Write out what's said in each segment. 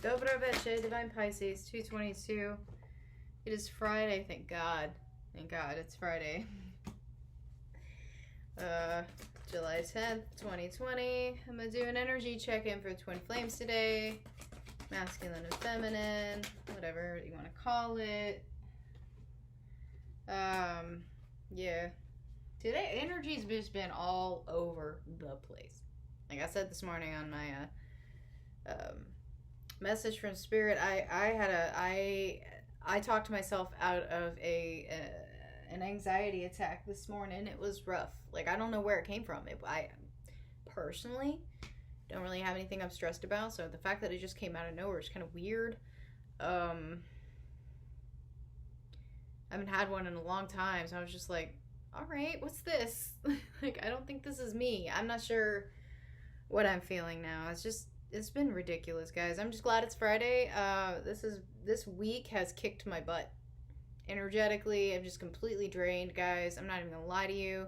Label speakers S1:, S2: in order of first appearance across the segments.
S1: Dobro Veche, Divine Pisces, 222. It is Friday, thank God. Thank God, it's Friday. July 10th, 2020. I'm gonna do an energy check-in for Twin Flames today. Masculine and feminine, whatever you want to call it. Yeah. Today, energy's just been all over the place. Like I said this morning on my, message from Spirit, I talked myself out of an anxiety attack this morning. It was rough. Like, I don't know where it came from. I personally don't really have anything I'm stressed about, so the fact that it just came out of nowhere is kind of weird. I haven't had one in a long time, so I was just like, all right, what's this? Like, I don't think this is me. I'm not sure what I'm feeling now. It's been ridiculous, guys. I'm just glad it's Friday. This week has kicked my butt. Energetically, I'm just completely drained, guys. I'm not even gonna lie to you.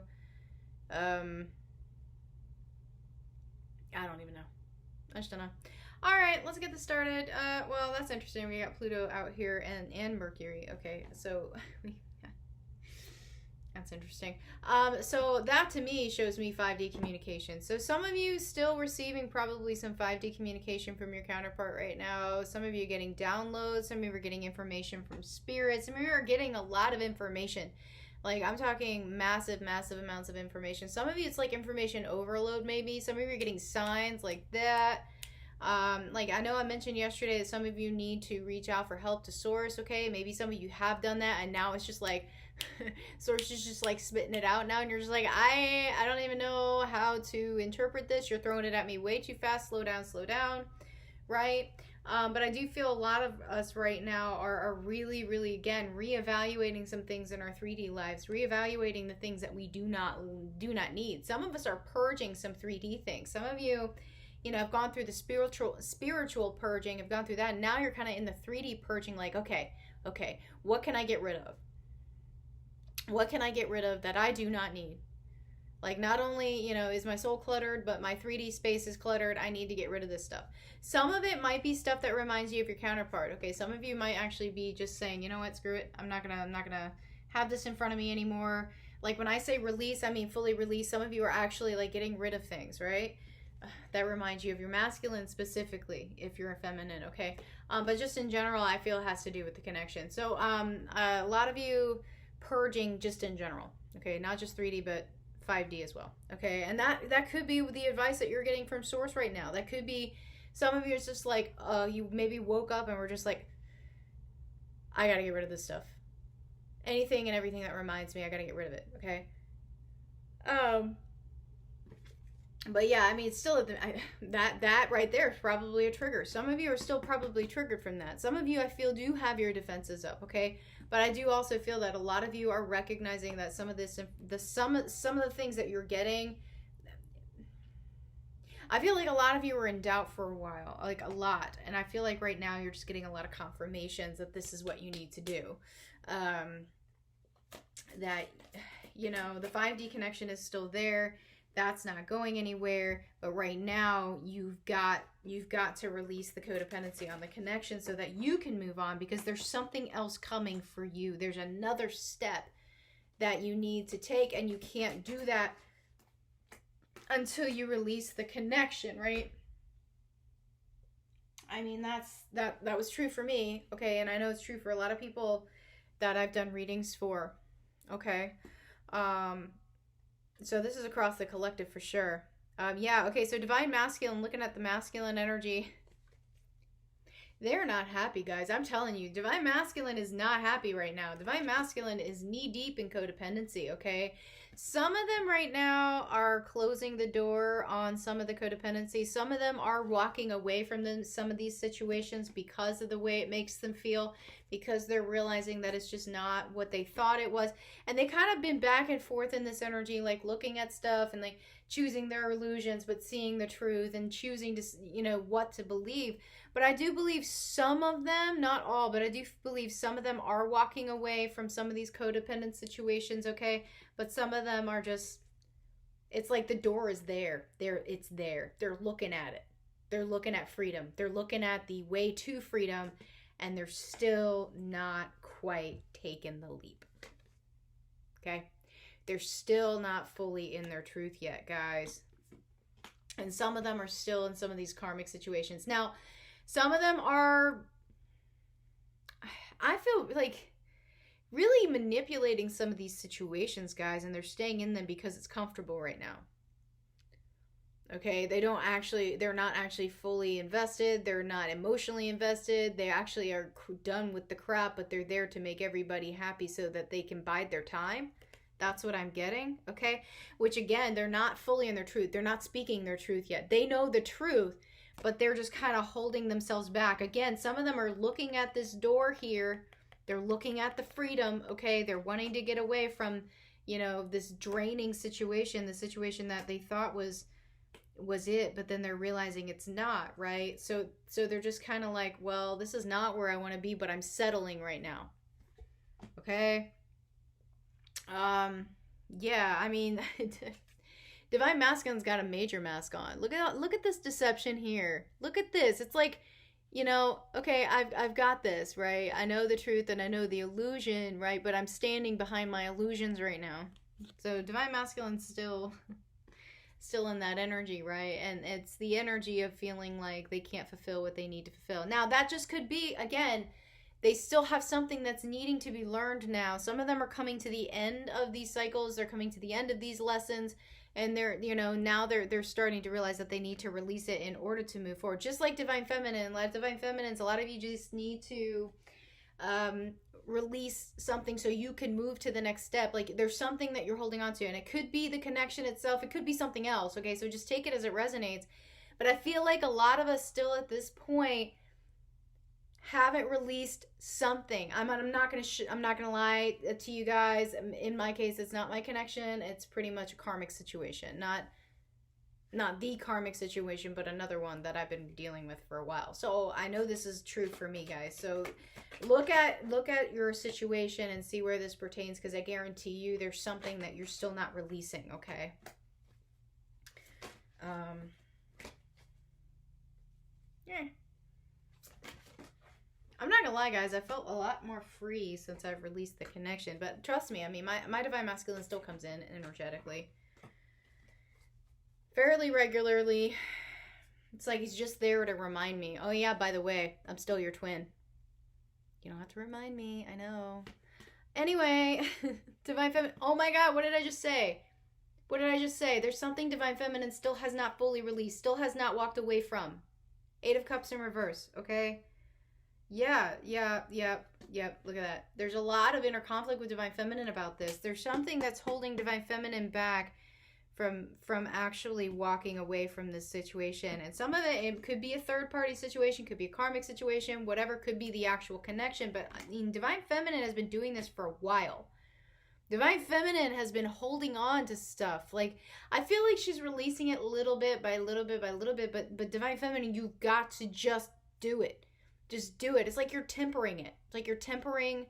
S1: I don't even know. I just don't know. All right, let's get this started. Well, that's interesting. We got Pluto out here and Mercury. Okay, so that's interesting. So that to me shows me 5D communication. So some of you still receiving probably some 5D communication from your counterpart right now. Some of you are getting downloads. Some of you are getting information from spirit. Some of you are getting a lot of information. Like, I'm talking massive, massive amounts of information. Some of you, it's like information overload, maybe. Some of you are getting signs like that. Like, I know I mentioned yesterday that some of you need to reach out for help to Source, okay? Maybe some of you have done that, and now it's just like, Source is just like spitting it out now, and you're just like, I don't even know how to interpret this. You're throwing it at me way too fast. Slow down, right? But I do feel a lot of us right now are really, really, again, reevaluating some things in our 3D lives, reevaluating the things that we do not need. Some of us are purging some 3D things. Some of you, have gone through the spiritual purging, have gone through that, and now you're kind of in the 3D purging, like, okay, what can I get rid of? What can I get rid of that I do not need? Like, not only, is my soul cluttered, but my 3D space is cluttered. I need to get rid of this stuff. Some of it might be stuff that reminds you of your counterpart. Okay, some of you might actually be just saying, you know what, screw it. I'm not gonna have this in front of me anymore. Like, when I say release, I mean fully release. Some of you are actually like getting rid of things, right? That reminds you of your masculine specifically, if you're a feminine, okay? But just in general, I feel it has to do with the connection. So a lot of you purging just in general, okay? Not just 3D, but 5D as well, okay? And that could be the advice that you're getting from Source right now. That could be, some of you it's just like, you maybe woke up and were just like, I gotta get rid of this stuff. Anything and everything that reminds me, I gotta get rid of it, okay? But yeah, I mean, it's still that right there is probably a trigger. Some of you are still probably triggered from that. Some of you, I feel, do have your defenses up, okay? But I do also feel that a lot of you are recognizing that some of this, some of the things that you're getting, I feel like a lot of you were in doubt for a while, like a lot. And I feel like right now you're just getting a lot of confirmations that this is what you need to do. That, the 5D connection is still there. That's not going anywhere, but right now you've got to release the codependency on the connection so that you can move on, because there's something else coming for you. There's another step that you need to take, and you can't do that until you release the connection, right? I mean, that was true for me, okay? And I know it's true for a lot of people that I've done readings for, okay? So this is across the collective for sure. Yeah, okay, so Divine Masculine, looking at the masculine energy, they're not happy, guys. I'm telling you, Divine Masculine is not happy right now. Divine Masculine is knee-deep in codependency, okay? Some of them right now are closing the door on some of the codependency. Some of them are walking away from some of these situations because of the way it makes them feel, because they're realizing that it's just not what they thought it was. And they kind of been back and forth in this energy, like looking at stuff and like choosing their illusions, but seeing the truth and choosing to, what to believe. But I do believe some of them, not all, but I do believe some of them are walking away from some of these codependent situations, okay? But some of them are just, it's like the door is there. It's there. They're looking at it. They're looking at freedom. They're looking at the way to freedom, and they're still not quite taking the leap. Okay? They're still not fully in their truth yet, guys. And some of them are still in some of these karmic situations. Now, some of them are, I feel like, really manipulating some of these situations, guys, and they're staying in them because it's comfortable right now. Okay, they're not actually fully invested. They're not emotionally invested. They actually are done with the crap, but they're there to make everybody happy so that they can bide their time. That's what I'm getting, okay? Which, again, they're not fully in their truth. They're not speaking their truth yet. They know the truth, but they're just kind of holding themselves back. Again, some of them are looking at this door here. They're looking at the freedom, okay? They're wanting to get away from, this draining situation, the situation that they thought was it, but then they're realizing it's not, right? So they're just kind of like, well, this is not where I want to be, but I'm settling right now. Okay? Yeah, I mean, Divine Masculine's got a major mask on. Look at this deception here. Look at this. It's like, okay, I've got this, right? I know the truth and I know the illusion, right? But I'm standing behind my illusions right now. So Divine Masculine's still in that energy, right? And it's the energy of feeling like they can't fulfill what they need to fulfill. Now, that just could be, again, they still have something that's needing to be learned now. Some of them are coming to the end of these cycles. They're coming to the end of these lessons. And they're, now they're starting to realize that they need to release it in order to move forward. Just like Divine Feminine. Like Divine Feminines, a lot of you just need to release something so you can move to the next step. Like there's something that you're holding on to. And it could be the connection itself. It could be something else. Okay, so just take it as it resonates. But I feel like a lot of us still at this point haven't released something. I'm not gonna lie to you guys. In my case, it's not my connection. It's pretty much a karmic situation, not the karmic situation, but another one that I've been dealing with for a while. So I know this is true for me, guys. So look at your situation and see where this pertains, because I guarantee you there's something that you're still not releasing. Okay. Yeah. I'm not gonna lie, guys, I felt a lot more free since I've released the connection. But trust me, I mean, my Divine Masculine still comes in energetically. Fairly regularly. It's like he's just there to remind me. Oh yeah, by the way, I'm still your twin. You don't have to remind me, I know. Anyway, Divine Feminine. Oh my god, what did I just say? What did I just say? There's something Divine Feminine still has not fully released, still has not walked away from. 8 of Cups in reverse, okay? Yeah, look at that. There's a lot of inner conflict with Divine Feminine about this. There's something that's holding Divine Feminine back from actually walking away from this situation. And some of it could be a third-party situation, could be a karmic situation, whatever, could be the actual connection. But, I mean, Divine Feminine has been doing this for a while. Divine Feminine has been holding on to stuff. Like, I feel like she's releasing it little bit by little bit by little bit, but Divine Feminine, you've got to just do it. Just do it. It's like you're tempering it. It's like you're tempering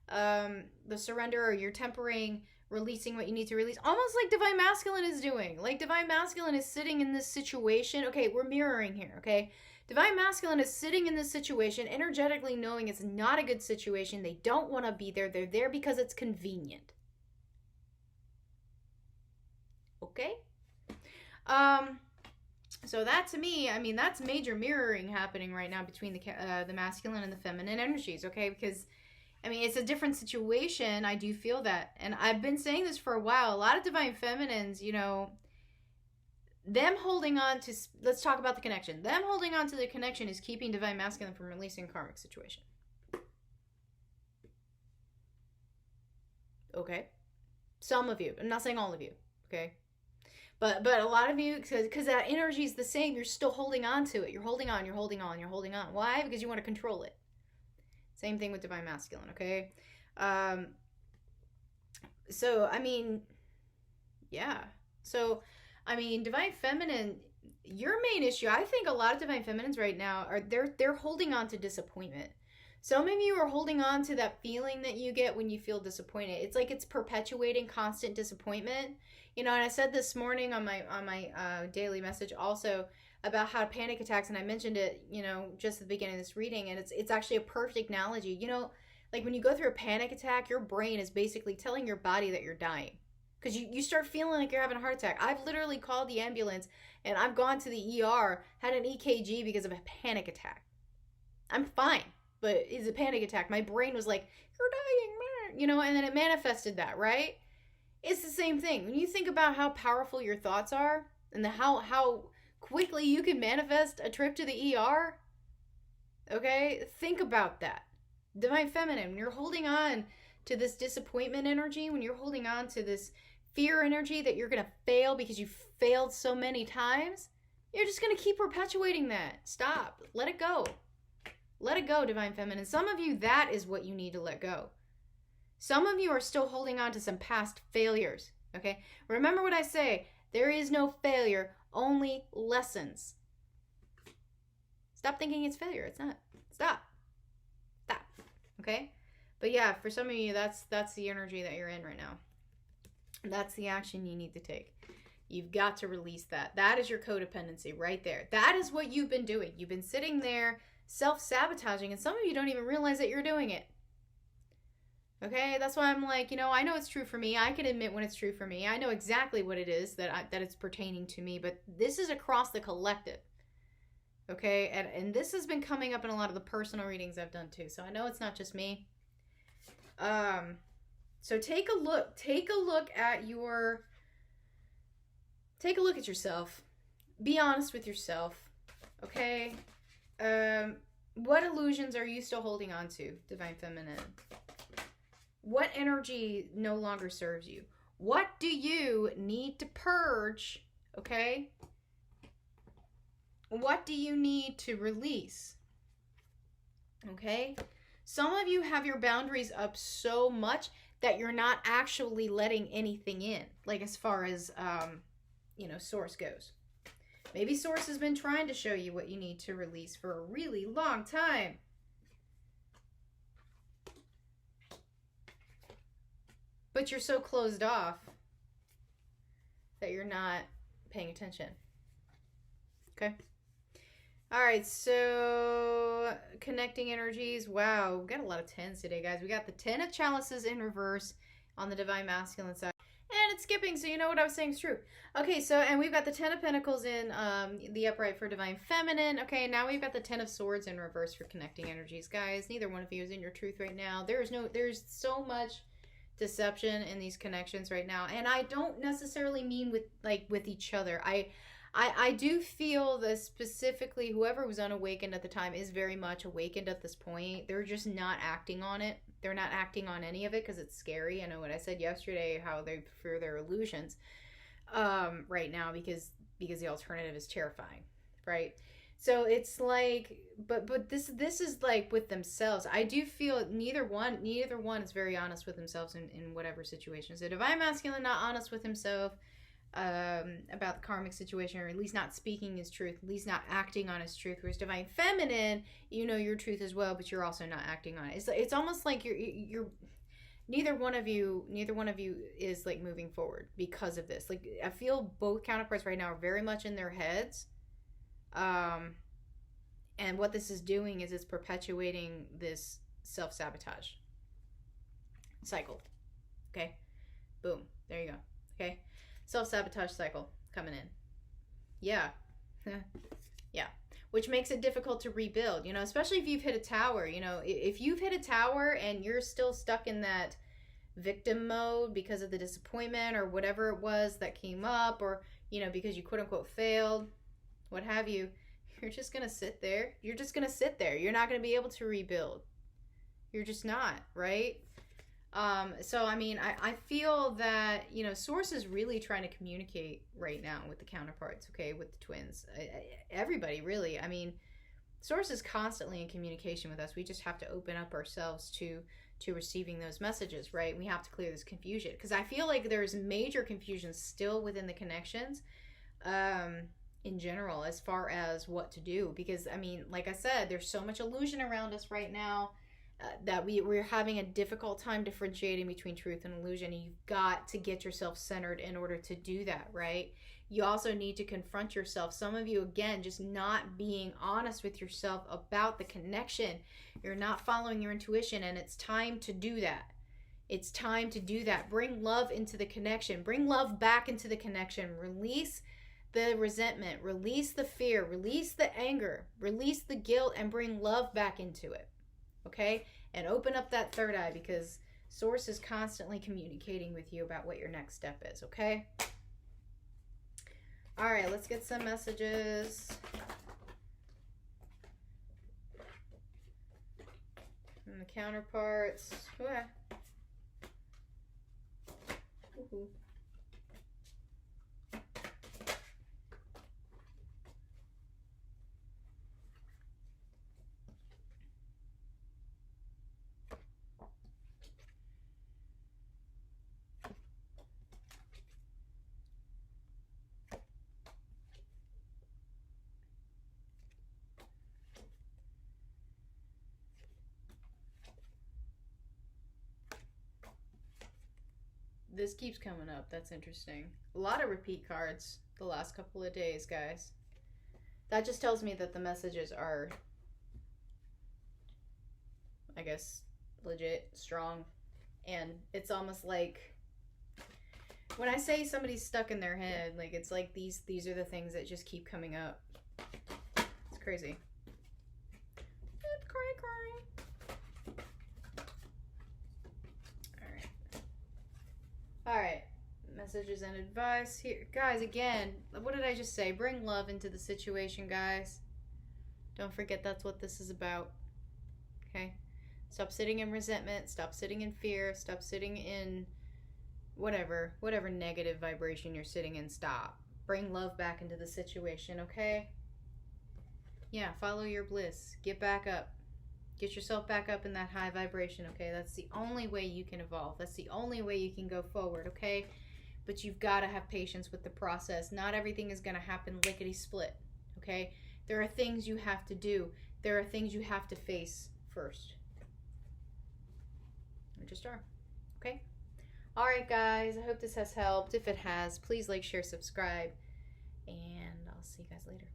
S1: the surrender, or you're tempering releasing what you need to release. Almost like Divine Masculine is doing. Like Divine Masculine is sitting in this situation. Okay, we're mirroring here, okay? Divine Masculine is sitting in this situation, energetically knowing it's not a good situation. They don't want to be there. They're there because it's convenient. Okay? So that, to me, I mean, that's major mirroring happening right now between the masculine and the feminine energies, okay? Because, I mean, it's a different situation. I do feel that. And I've been saying this for a while. A lot of Divine Feminines, them holding on to, let's talk about the connection. Them holding on to the connection is keeping Divine Masculine from releasing a karmic situation. Okay? Some of you. I'm not saying all of you, okay? But a lot of you, because that energy is the same, you're still holding on to it. You're holding on. Why? Because you want to control it. Same thing with Divine Masculine, okay? So, I mean, yeah. So, I mean, Divine Feminine, your main issue, I think a lot of Divine Feminines right now, they're holding on to disappointment. Some of you are holding on to that feeling that you get when you feel disappointed. It's like it's perpetuating constant disappointment. You know, and I said this morning on my daily message also about how panic attacks, and I mentioned it, you know, just at the beginning of this reading, and it's actually a perfect analogy. You know, like when you go through a panic attack, your brain is basically telling your body that you're dying. Because you start feeling like you're having a heart attack. I've literally called the ambulance and I've gone to the ER, had an EKG because of a panic attack. I'm fine, but it's a panic attack. My brain was like, you're dying, you know, and then it manifested that, right? It's the same thing. When you think about how powerful your thoughts are and how quickly you can manifest a trip to the ER, okay? Think about that. Divine Feminine, when you're holding on to this disappointment energy, when you're holding on to this fear energy that you're going to fail because you failed so many times, you're just going to keep perpetuating that. Stop. Let it go. Let it go, Divine Feminine. Some of you, that is what you need to let go. Some of you are still holding on to some past failures, okay? Remember what I say. There is no failure, only lessons. Stop thinking it's failure. It's not. Stop. Stop. Okay? But yeah, for some of you, that's the energy that you're in right now. That's the action you need to take. You've got to release that. That is your codependency right there. That is what you've been doing. You've been sitting there self-sabotaging, and some of you don't even realize that you're doing it. Okay? That's why I'm like, you know, I know it's true for me. I can admit when it's true for me. I know exactly what it is that it's pertaining to me, but this is across the collective. Okay? And this has been coming up in a lot of the personal readings I've done too. So I know it's not just me. So take a look at yourself. Be honest with yourself. Okay? What illusions are you still holding on to, Divine Feminine? What energy no longer serves you? What do you need to purge? Okay? What do you need to release? Okay? Some of you have your boundaries up so much that you're not actually letting anything in, like as far as, Source goes. Maybe Source has been trying to show you what you need to release for a really long time. But you're so closed off that you're not paying attention. Okay? All right, so connecting energies. Wow, we got a lot of 10s today, guys. We got the 10 of chalices in reverse on the Divine Masculine side. And it's skipping, so you know what I was saying is true. Okay, so, and we've got the 10 of Pentacles in the upright for Divine Feminine. Okay, now we've got the 10 of Swords in reverse for connecting energies. Guys, neither one of you is in your truth right now. There's so much deception in these connections right now. And I don't necessarily mean with each other. I do feel that specifically whoever was unawakened at the time is very much awakened at this point. They're just not acting on it. They're not acting on any of it because it's scary. I know what I said yesterday, how they fear their illusions right now because the alternative is terrifying, right? So it's like, but this is like with themselves. I do feel neither one is very honest with themselves in whatever situation. So Divine Masculine not honest with himself about the karmic situation, or at least not speaking his truth, at least not acting on his truth. Whereas Divine Feminine, you know your truth as well, but you're also not acting on it. It's almost like you're neither one of you is like moving forward because of this. Like I feel both counterparts right now are very much in their heads. And what this is doing is it's perpetuating this self-sabotage cycle. Okay? Boom. There you go. Okay? Self-sabotage cycle coming in. Yeah. Yeah. Which makes it difficult to rebuild, especially if you've hit a tower. If you've hit a tower and you're still stuck in that victim mode because of the disappointment or whatever it was that came up, or, because you quote unquote failed, what have you, you're just going to sit there. You're just going to sit there. You're not going to be able to rebuild. You're just not, right? So, I mean, I feel that, Source is really trying to communicate right now with the counterparts, okay, with the twins. Everybody, really. I mean, Source is constantly in communication with us. We just have to open up ourselves to receiving those messages, right? We have to clear this confusion. Because I feel like there's major confusion still within the connections in general as far as what to do. Because, I mean, like I said, there's so much illusion around us right now. that we're having a difficult time differentiating between truth and illusion. And you've got to get yourself centered in order to do that, right? You also need to confront yourself. Some of you, again, just not being honest with yourself about the connection. You're not following your intuition, and it's time to do that. It's time to do that. Bring love into the connection. Bring love back into the connection. Release the resentment. Release the fear. Release the anger. Release the guilt, and bring love back into it. Okay? And open up that third eye, because Source is constantly communicating with you about what your next step is. Okay? All right, let's get some messages from the counterparts. Ooh. This keeps coming up. That's interesting. A lot of repeat cards the last couple of days, guys. That just tells me that the messages are, I guess, legit, strong. And it's almost like, when I say somebody's stuck in their head, like, it's like these are the things that just keep coming up. It's crazy. It's cray. All right, messages and advice here. Guys, again, what did I just say? Bring love into the situation, guys. Don't forget that's what this is about, okay? Stop sitting in resentment. Stop sitting in fear. Stop sitting in whatever negative vibration you're sitting in. Stop. Bring love back into the situation, okay? Yeah, follow your bliss. Get back up. Get yourself back up in that high vibration, okay? That's the only way you can evolve. That's the only way you can go forward, okay? But you've got to have patience with the process. Not everything is going to happen lickety-split, okay? There are things you have to do. There are things you have to face first. There just are, okay? All right, guys. I hope this has helped. If it has, please like, share, subscribe, and I'll see you guys later.